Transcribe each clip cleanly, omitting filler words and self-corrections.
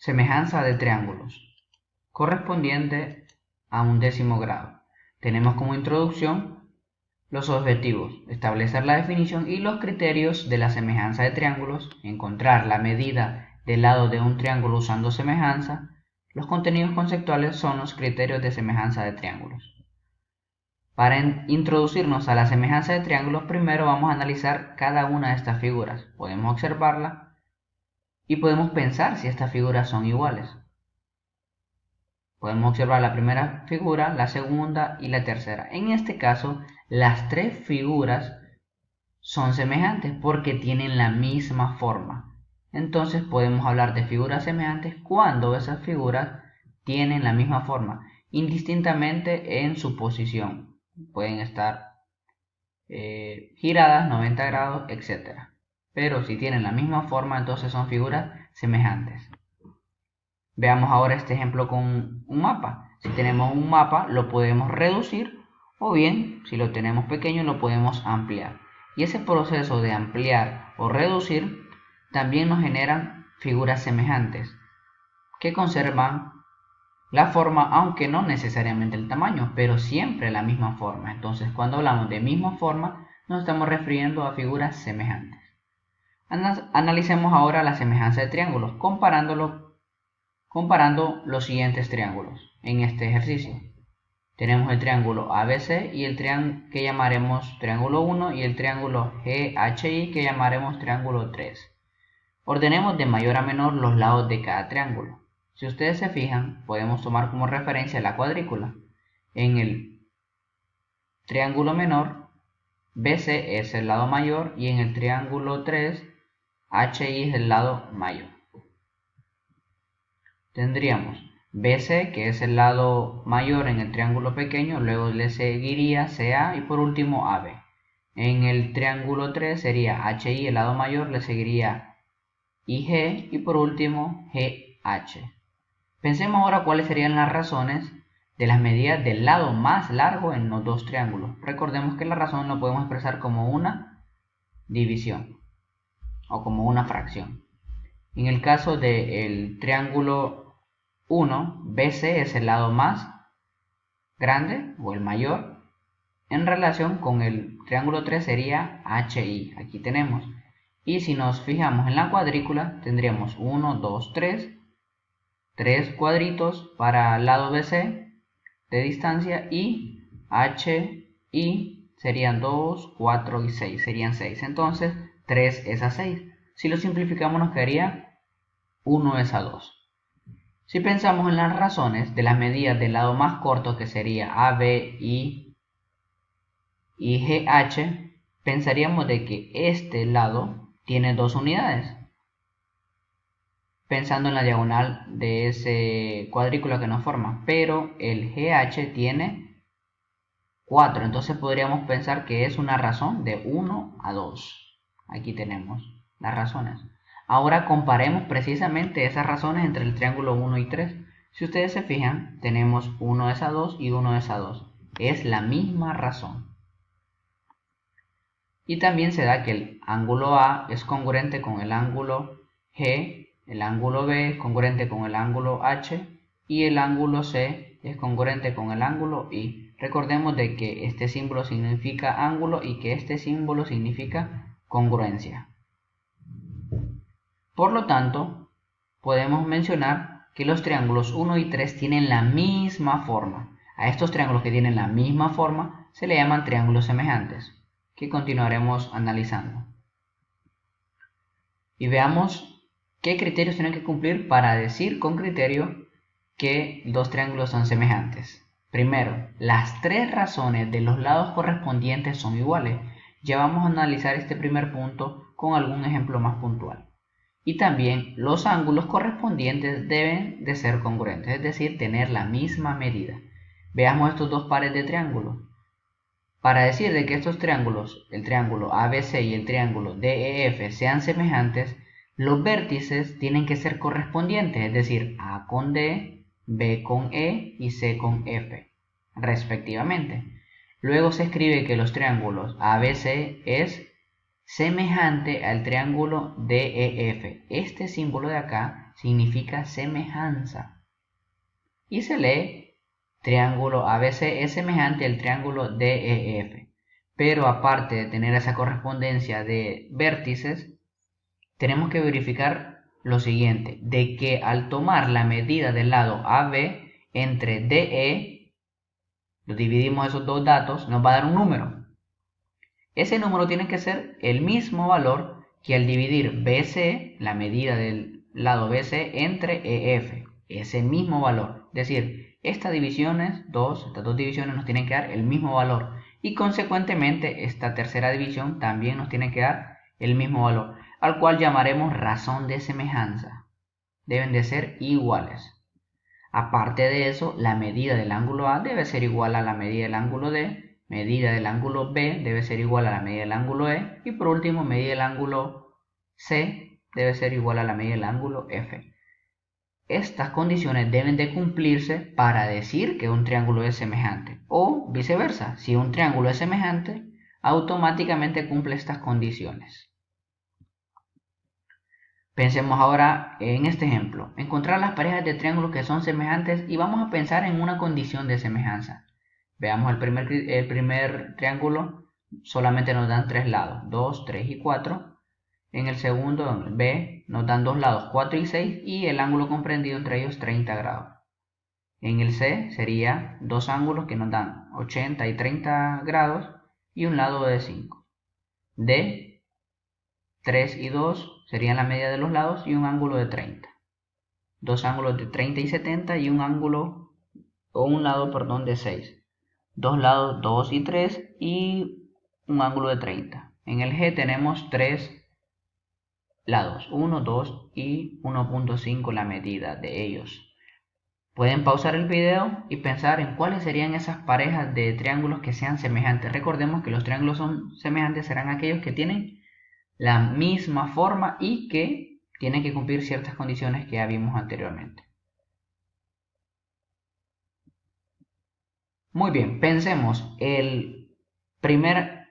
Semejanza de triángulos, correspondiente a un 10º grado. Tenemos como introducción los objetivos, establecer la definición y los criterios de la semejanza de triángulos, encontrar la medida del lado de un triángulo usando semejanza. Los contenidos conceptuales son los criterios de semejanza de triángulos. Para introducirnos a la semejanza de triángulos, primero vamos a analizar cada una de estas figuras. Podemos observarla y podemos pensar si estas figuras son iguales. Podemos observar la primera figura, la segunda y la tercera. En este caso, las tres figuras son semejantes porque tienen la misma forma. Entonces podemos hablar de figuras semejantes cuando esas figuras tienen la misma forma, indistintamente en su posición. Pueden estar giradas 90 grados, etc. Pero si tienen la misma forma, entonces son figuras semejantes. Veamos ahora este ejemplo con un mapa. Si tenemos un mapa, lo podemos reducir, o bien, si lo tenemos pequeño, lo podemos ampliar. Y ese proceso de ampliar o reducir también nos generan figuras semejantes, que conservan la forma, aunque no necesariamente el tamaño, pero siempre la misma forma. Entonces, cuando hablamos de misma forma, nos estamos refiriendo a figuras semejantes. Analicemos ahora la semejanza de triángulos, comparando los siguientes triángulos en este ejercicio. Tenemos el triángulo ABC y el triángulo que llamaremos triángulo 1 y el triángulo GHI que llamaremos triángulo 3. Ordenemos de mayor a menor los lados de cada triángulo. Si ustedes se fijan, podemos tomar como referencia la cuadrícula. En el triángulo menor, BC es el lado mayor y en el triángulo 3, HI es el lado mayor. Tendríamos BC, que es el lado mayor en el triángulo pequeño, luego le seguiría CA y por último AB. En el triángulo 3 sería HI, el lado mayor, le seguiría IG y por último GH. Pensemos ahora cuáles serían las razones de las medidas del lado más largo en los dos triángulos. Recordemos que la razón lo podemos expresar como una división o como una fracción. En el caso del triángulo 1, BC es el lado más grande o el mayor en relación con el triángulo 3 sería HI. Aquí tenemos. Y si nos fijamos en la cuadrícula, tendríamos 1, 2, 3 cuadritos para el lado BC de distancia y HI serían 2, 4 y 6, serían 6. Entonces 3 es a 6. Si lo simplificamos nos quedaría 1 es a 2. Si pensamos en las razones de las medidas del lado más corto que sería AB y GH, pensaríamos de que este lado tiene 2 unidades. Pensando en la diagonal de ese cuadrícula que nos forma, pero el GH tiene 4, entonces podríamos pensar que es una razón de 1 a 2. Aquí tenemos las razones. Ahora comparemos precisamente esas razones entre el triángulo 1 y 3. Si ustedes se fijan, tenemos 1 es a 2 y 1 es a 2. Es la misma razón. Y también se da que el ángulo A es congruente con el ángulo G, el ángulo B es congruente con el ángulo H y el ángulo C es congruente con el ángulo I. Recordemos de que este símbolo significa ángulo y que este símbolo significa congruencia. Por lo tanto, podemos mencionar que los triángulos 1 y 3 tienen la misma forma. A estos triángulos que tienen la misma forma se le llaman triángulos semejantes, que continuaremos analizando. Y veamos qué criterios tienen que cumplir para decir con criterio que dos triángulos son semejantes. Primero, las tres razones de los lados correspondientes son iguales. Ya vamos a analizar este primer punto con algún ejemplo más puntual. Y también los ángulos correspondientes deben de ser congruentes, es decir, tener la misma medida. Veamos estos dos pares de triángulos. Para decir de que estos triángulos, el triángulo ABC y el triángulo DEF, sean semejantes, los vértices tienen que ser correspondientes, es decir, A con D, B con E y C con F, respectivamente. Luego se escribe que los triángulos ABC es semejante al triángulo DEF. Este símbolo de acá significa semejanza. Y se lee triángulo ABC es semejante al triángulo DEF. Pero aparte de tener esa correspondencia de vértices, tenemos que verificar lo siguiente, de que al tomar la medida del lado AB entre DE, lo dividimos esos dos datos, nos va a dar un número. Ese número tiene que ser el mismo valor que al dividir BC, la medida del lado BC, entre EF, ese mismo valor. Es decir, estas dos divisiones nos tienen que dar el mismo valor y consecuentemente esta tercera división también nos tiene que dar el mismo valor, al cual llamaremos razón de semejanza. Deben de ser iguales. Aparte de eso, la medida del ángulo A debe ser igual a la medida del ángulo D, medida del ángulo B debe ser igual a la medida del ángulo E y por último, medida del ángulo C debe ser igual a la medida del ángulo F. Estas condiciones deben de cumplirse para decir que un triángulo es semejante o viceversa, si un triángulo es semejante, automáticamente cumple estas condiciones. Pensemos ahora en este ejemplo. Encontrar las parejas de triángulos que son semejantes y vamos a pensar en una condición de semejanza. Veamos el primer triángulo, solamente nos dan 3 lados, 2, 3 y 4. En el segundo, B, nos dan 2 lados, 4 y 6 y el ángulo comprendido entre ellos 30 grados. En el C sería dos ángulos que nos dan 80 y 30 grados y un lado de 5. D, 3 y 2 serían la media de los lados y un ángulo de 30. Dos ángulos de 30 y 70 y un lado de 6. Dos lados 2 y 3 y un ángulo de 30. En el G tenemos 3 lados, 1, 2 y 1.5 la medida de ellos. Pueden pausar el video y pensar en cuáles serían esas parejas de triángulos que sean semejantes. Recordemos que los triángulos semejantes serán aquellos que tienen la misma forma y que tienen que cumplir ciertas condiciones que ya vimos anteriormente. Muy bien, pensemos el primer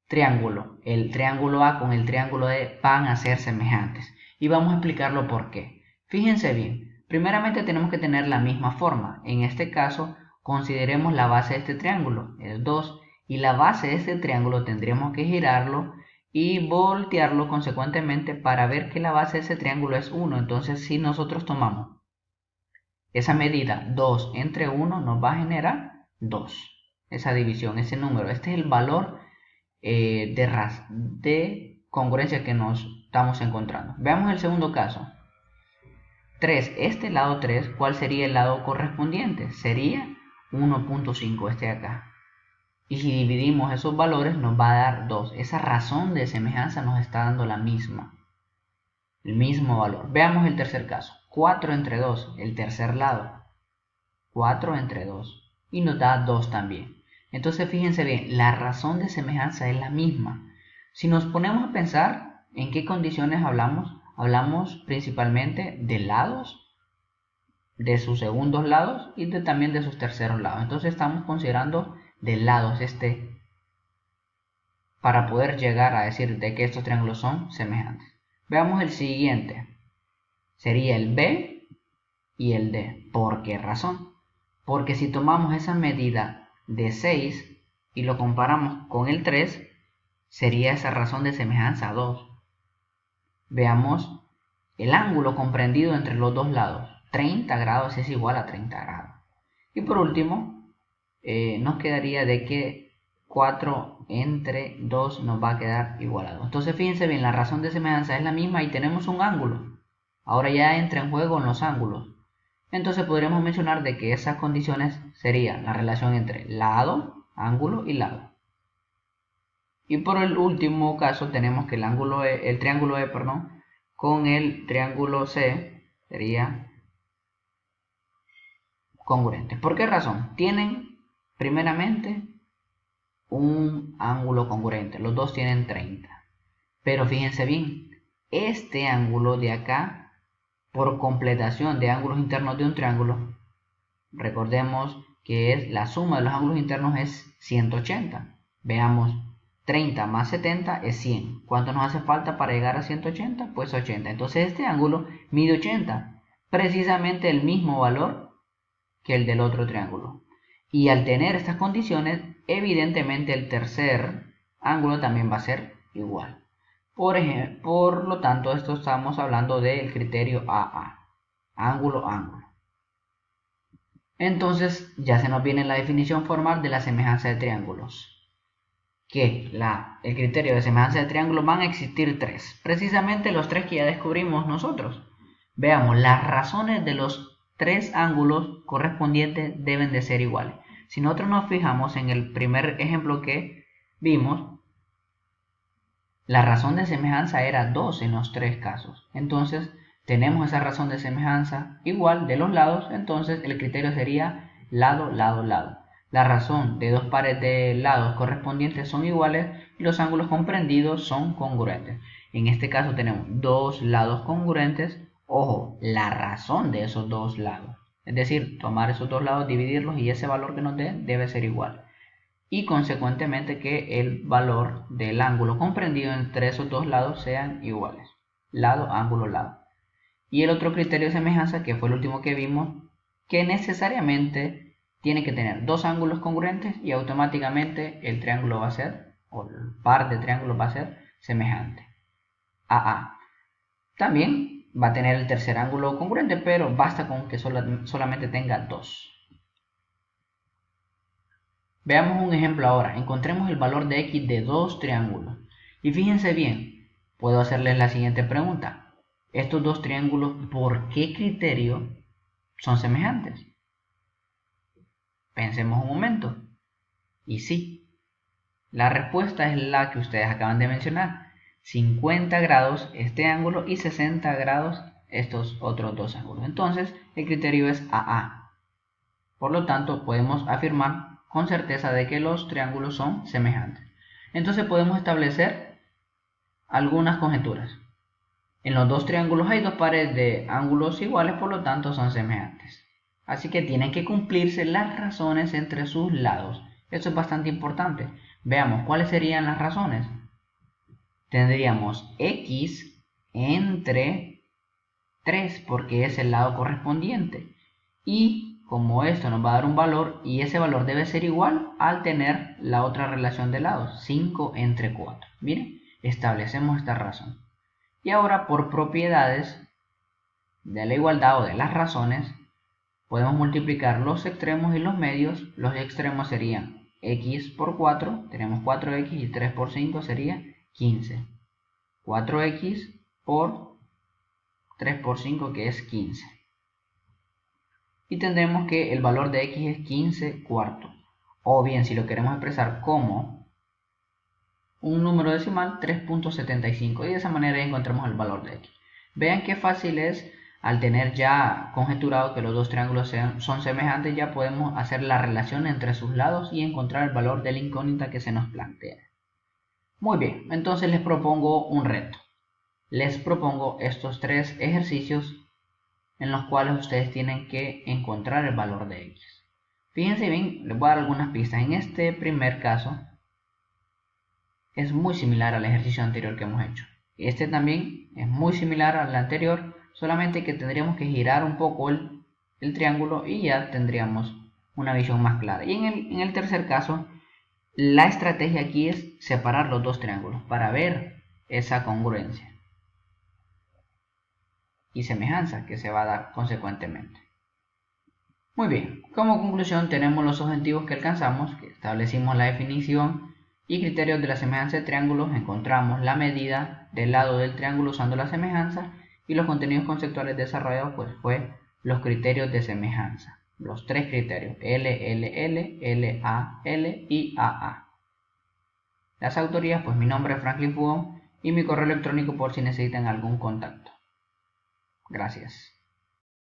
triángulo, el triángulo A con el triángulo E van a ser semejantes y vamos a explicarlo por qué. Fíjense bien, primeramente tenemos que tener la misma forma. En este caso, consideremos la base de este triángulo, es 2, y la base de este triángulo tendremos que girarlo y voltearlo consecuentemente para ver que la base de ese triángulo es 1. Entonces, si nosotros tomamos esa medida 2 entre 1, nos va a generar 2. Esa división, ese número, este es el valor de congruencia que nos estamos encontrando. Veamos el segundo caso. 3, este lado 3, ¿cuál sería el lado correspondiente? Sería 1.5, este de acá. Y si dividimos esos valores nos va a dar 2. Esa razón de semejanza nos está dando la misma. El mismo valor. Veamos el tercer caso. 4 entre 2, el tercer lado. 4 entre 2. Y nos da 2 también. Entonces fíjense bien, la razón de semejanza es la misma. Si nos ponemos a pensar en qué condiciones hablamos principalmente de lados, de sus segundos lados y también de sus terceros lados. Entonces estamos considerando de lados para poder llegar a decir de que estos triángulos son semejantes. Veamos el siguiente. Sería el B y el D. ¿Por qué razón? Porque si tomamos esa medida de 6 y lo comparamos con el 3, sería esa razón de semejanza 2. Veamos el ángulo comprendido entre los dos lados. 30 grados es igual a 30 grados. Y por último, nos quedaría de que 4 entre 2 nos va a quedar igual a 2. Entonces fíjense bien, la razón de semejanza es la misma y tenemos un ángulo. Ahora ya entra en juego en los ángulos. Entonces podríamos mencionar de que esas condiciones serían la relación entre lado, ángulo y lado. Y por el último caso tenemos que el triángulo E, con el triángulo C sería congruente. ¿Por qué razón? Tienen primeramente un ángulo congruente. Los dos tienen 30. Pero fíjense bien, este ángulo de acá, por completación de ángulos internos de un triángulo, recordemos que la suma de los ángulos internos es 180. Veamos 30 más 70 es 100. ¿Cuánto nos hace falta para llegar a 180? Pues 80. Entonces este ángulo mide 80, precisamente el mismo valor que el del otro triángulo. Y al tener estas condiciones, evidentemente el tercer ángulo también va a ser igual. Por lo tanto, esto estamos hablando del criterio AA, ángulo. Entonces ya se nos viene la definición formal de la semejanza de triángulos. Que el criterio de semejanza de triángulos van a existir tres, precisamente los tres que ya descubrimos nosotros. Veamos, las razones de los tres ángulos correspondientes deben de ser iguales. Si nosotros nos fijamos en el primer ejemplo que vimos, la razón de semejanza era 2 en los tres casos. Entonces, tenemos esa razón de semejanza igual de los lados, entonces el criterio sería lado, lado, lado. La razón de dos pares de lados correspondientes son iguales y los ángulos comprendidos son congruentes. En este caso tenemos dos lados congruentes. Ojo, la razón de esos dos lados. Es decir, tomar esos dos lados, dividirlos y ese valor que nos dé debe ser igual. Y consecuentemente que el valor del ángulo comprendido entre esos dos lados sean iguales. Lado, ángulo, lado. Y el otro criterio de semejanza, que fue el último que vimos, que necesariamente tiene que tener dos ángulos congruentes y automáticamente el triángulo va a ser, o el par de triángulos va a ser semejante. AA. También va a tener el tercer ángulo congruente, pero basta con que solamente tenga dos. Veamos un ejemplo ahora. Encontremos el valor de x de dos triángulos. Y fíjense bien, puedo hacerles la siguiente pregunta. Estos dos triángulos, ¿por qué criterio son semejantes? Pensemos un momento. Y sí, la respuesta es la que ustedes acaban de mencionar. 50 grados este ángulo y 60 grados estos otros dos ángulos. Entonces, el criterio es AA. Por lo tanto, podemos afirmar con certeza de que los triángulos son semejantes. Entonces podemos establecer algunas conjeturas. En los dos triángulos hay dos pares de ángulos iguales, por lo tanto son semejantes. Así que tienen que cumplirse las razones entre sus lados. Eso es bastante importante. Veamos cuáles serían las razones. Tendríamos x entre 3 porque es el lado correspondiente. Y como esto nos va a dar un valor y ese valor debe ser igual al tener la otra relación de lados, 5 entre 4. Miren, establecemos esta razón. Y ahora por propiedades de la igualdad o de las razones, podemos multiplicar los extremos y los medios. Los extremos serían x por 4, tenemos 4x y 3 por 5 sería 15. 4x por 3 por 5 que es 15. Y tendremos que el valor de x es 15 cuartos. O bien, si lo queremos expresar como un número decimal, 3.75. Y de esa manera encontramos el valor de x. Vean qué fácil es, al tener ya conjeturado que los dos triángulos son semejantes, ya podemos hacer la relación entre sus lados y encontrar el valor de la incógnita que se nos plantea. Muy bien, entonces les propongo un reto. Les propongo estos tres ejercicios en los cuales ustedes tienen que encontrar el valor de x. Fíjense bien, les voy a dar algunas pistas. En este primer caso es muy similar al ejercicio anterior que hemos hecho. Este también es muy similar al anterior, solamente que tendríamos que girar un poco el triángulo y ya tendríamos una visión más clara. Y en el tercer caso, la estrategia aquí es separar los dos triángulos para ver esa congruencia y semejanza que se va a dar consecuentemente. Muy bien, como conclusión tenemos los objetivos que alcanzamos, que establecimos la definición y criterios de la semejanza de triángulos, encontramos la medida del lado del triángulo usando la semejanza y los contenidos conceptuales desarrollados pues fue los criterios de semejanza, los tres criterios LLL, LAL y AA. Las autorías, pues mi nombre es Franklin Fugón y mi correo electrónico por si necesitan algún contacto. Gracias.